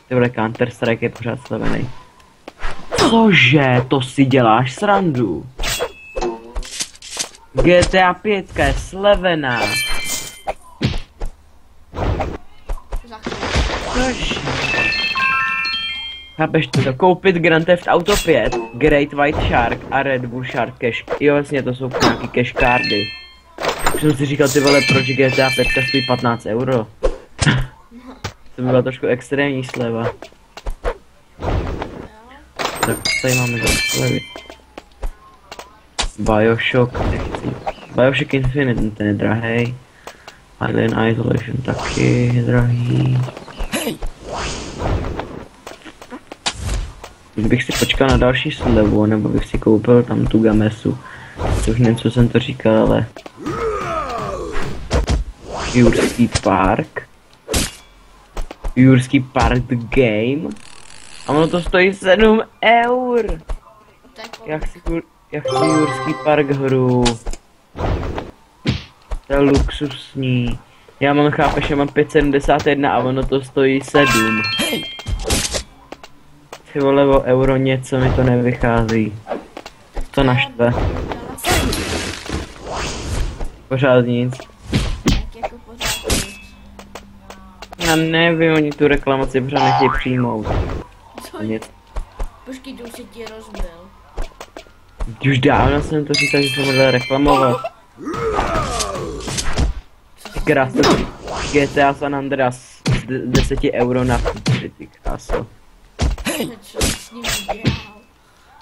Tyhle Counter-Strike je pořád slevený. Cože? To si děláš srandu? GTA 5 je slevená. Cože? Chápeš to? Koupit Grand Theft Auto 5, Great White Shark a Red Bull Shark Cash. Jo, vlastně to jsou nějaký cash cardy. Už jsem si říkal, ty vole, proč GTA 5 stojí 15 euro. To by byla trošku extrémní sleva. Tak tady máme za slevy. Bioshock, nechci. Bioshock Infinite, ten je drahej. Alien Isolation taky je drahý. Bych si počkal na další slevu, nebo bych si koupil tam tu gamesu. Což nevím, co jsem to říkal, ale... Jurský park. Jurský park the game. A ono to stojí 7 eur. Já chci Jurský park hru. To je luxusní. Já mám, chápeš, já mám 5,71 a ono to stojí 7. Ty vole, o euro něco mi to nevychází. To naštve. Pořád nic. Já nevím, oni tu reklamaci pořád nechtějí přijmout. Nic. Počkej, to už se ti rozbil. Už dávno jsem to říkal, že jsem mohla reklamovat. Krása, GTA San Andreas 10 euro na 3, ty kráso. Co jsi s ním udělal?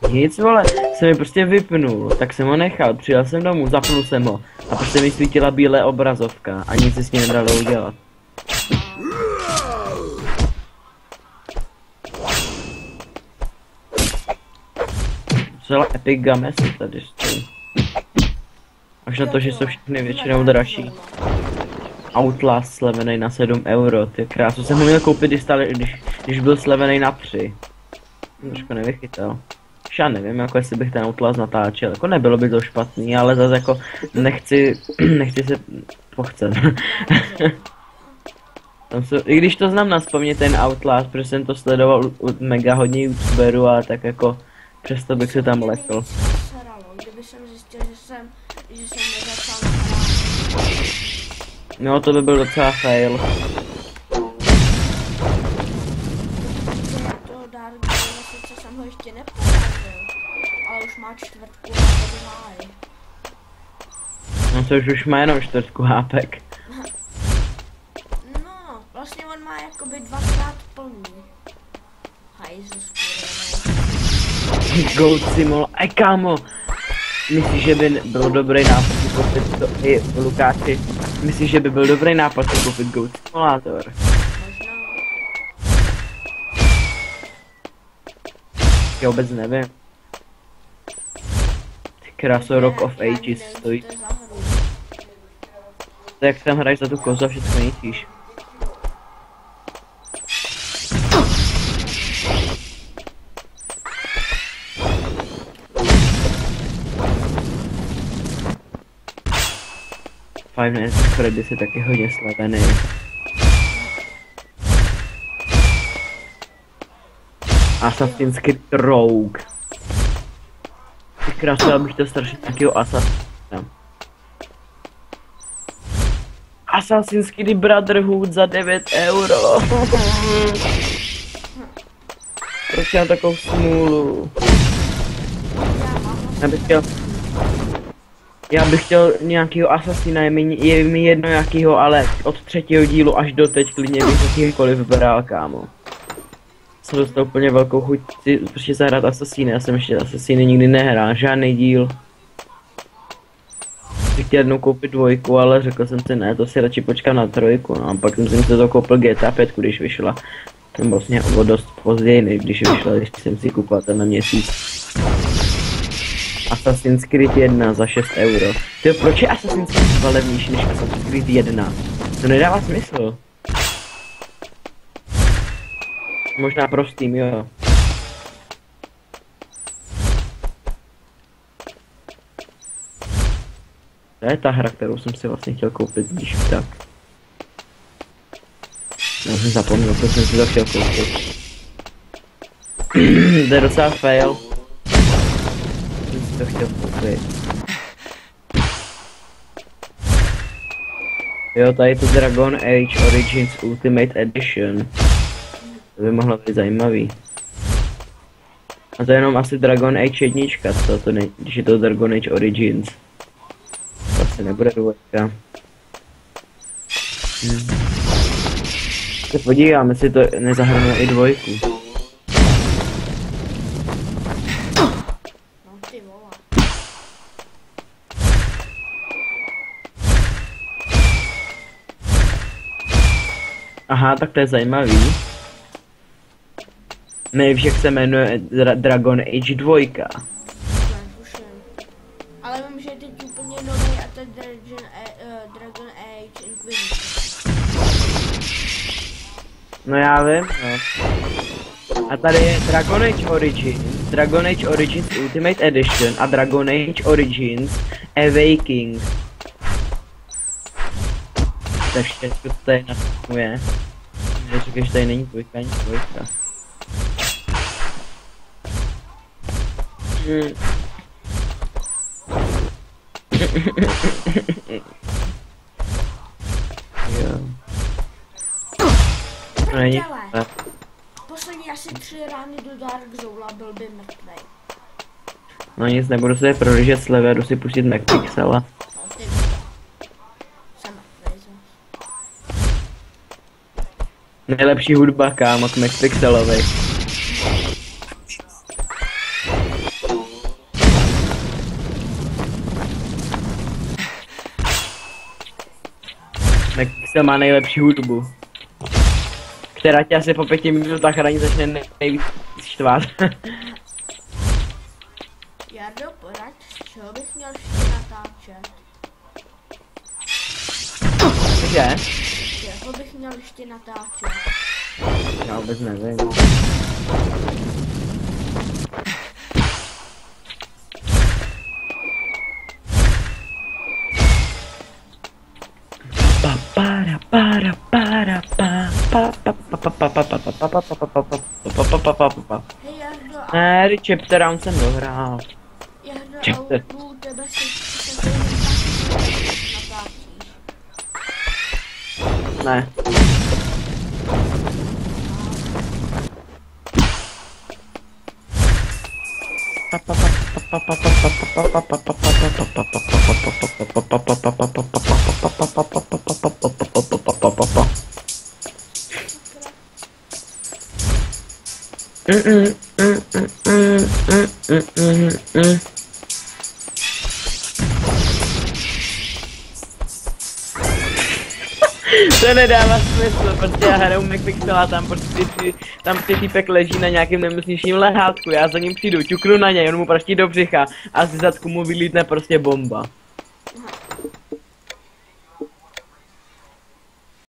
Nic, vole, jsem mi prostě vypnul, tak jsem ho nechal, přijel jsem domů, zapnul jsem ho a prostě mi svítila bílé obrazovka a nic se s ním nedalo udělat. Celá Epic Games tady stojí. Až na to, že jsou všechny většinou dražší. Outlast slevený na 7 euro, ty krásu, jsem ho měl koupit, když byl slevený na 3. Trošku nevychytal. Já nevím, jako jestli bych ten Outlast natáčel, jako nebylo by to špatný, ale zase jako nechci se pochcet. I když to znám nazpamět ten Outlast, protože jsem to sledoval u mega hodně youtuberů a tak jako přesto bych se tam lekl. Kdyby jsem zjistil, že jsem nezačal nahrát. No to by byl docela fail. Toho Dark Game, sice jsem ho ještě nepostavil, ale už má 4 háj. No to už má jenom 4 hápek. No, vlastně on má jakoby 2krát plný. Hajzl skurvenej. Goat Simul, aj kámo! Myslíš, že by byl dobrý nápad si koupit to i Lukáči? Myslíš, že by byl dobrý nápad si koupit Goat Simulator? Možná. Já vůbec nevím. Ty kráso, Rock of Ages stojí. To je za hru. To jak tam hraješ za tu kozu a všechno jítíš. Five Nights at Freddy's je taky hodně slavený. Assassin's Creed Rogue. Ty krásu, já bych to strašně takového Assassin's. Assassin's Creed Brotherhood za 9 euro. Proč mám takovou smůlu? Já bych chtěl nějakýho asasina, je mi jedno jakýho, ale od 3. dílu až do teď klidně bych jakýhokoliv vybral, kámo. Jsem dostal úplně velkou chuť si prostě zahrát asasíny, já jsem ještě asasíny nikdy nehrál, žádný díl. Bych chtěl jednou koupit 2, ale řekl jsem si ne, to si radši počkám na 3, no a pak jsem si to koupil GTA 5, když vyšla. Ten vlastně o dost později, než když vyšla, když jsem si koupil ten na měsíc. Assassin's Creed 1 za 6 euro. Tyjo, proč je Assassin's Creed 2 levnější než Assassin's Creed 1? To nedává smysl. Možná pro Steam, jo. To je ta hra, kterou jsem si vlastně chtěl koupit, když tak. Já jsem zapomněl, to jsem si to chtěl koupit. To je docela fail. Jsem si to chtěl koupit. Jo, tady to Dragon Age Origins Ultimate Edition. To by mohlo být zajímavý. A to je jenom asi Dragon Age 1, to ne, když je to Dragon Age Origins. To asi nebude dvojka. Se podívám, jestli to nezahrnuje i dvojku. No ty vole. Aha, tak to je zajímavý. Nevíš, jak se jmenuje Dragon Age 2. Tuším. Ale vím, že je teď úplně nový a to je Dragon Age Inquisition. No já vím, no. A tady je Dragon Age Origins Ultimate Edition a Dragon Age Origins Awakening. Takže to tady nastavuje. Neříkej, že tady není dvojka ani dvojka. Jo. To není. Poslední asi 3 rány do Dark Zoula byl by mrtvej. No nic, nebudu se prohlížet z levé, jdu si pustit MacPixela. No ty vole. Jsem mrtvej zas. Nejlepší hudba, kámo, k MacPixelovi. MacPixel má nejlepší hudbu. Která tě asi po 5 minutách hraní začne nejvíc štvát. Jardo, poraď, z čeho bych měl všichni natáčet? Cože? Jako bych měl ještě natáčet? Já vůbec nevím. Hej Jardo, Ne, chapter round jsem dohrál. Jardo, Chapter. a u tebe si tady natáčíš. Ne. To nedává smysl, prostě já hraju MacPixela, tam prostě týpek leží na nějakém nemocničním lehátku, já za ním přijdu, ťuknu na něj, on mu praští do břicha a z zadku mu vylítne prostě bomba.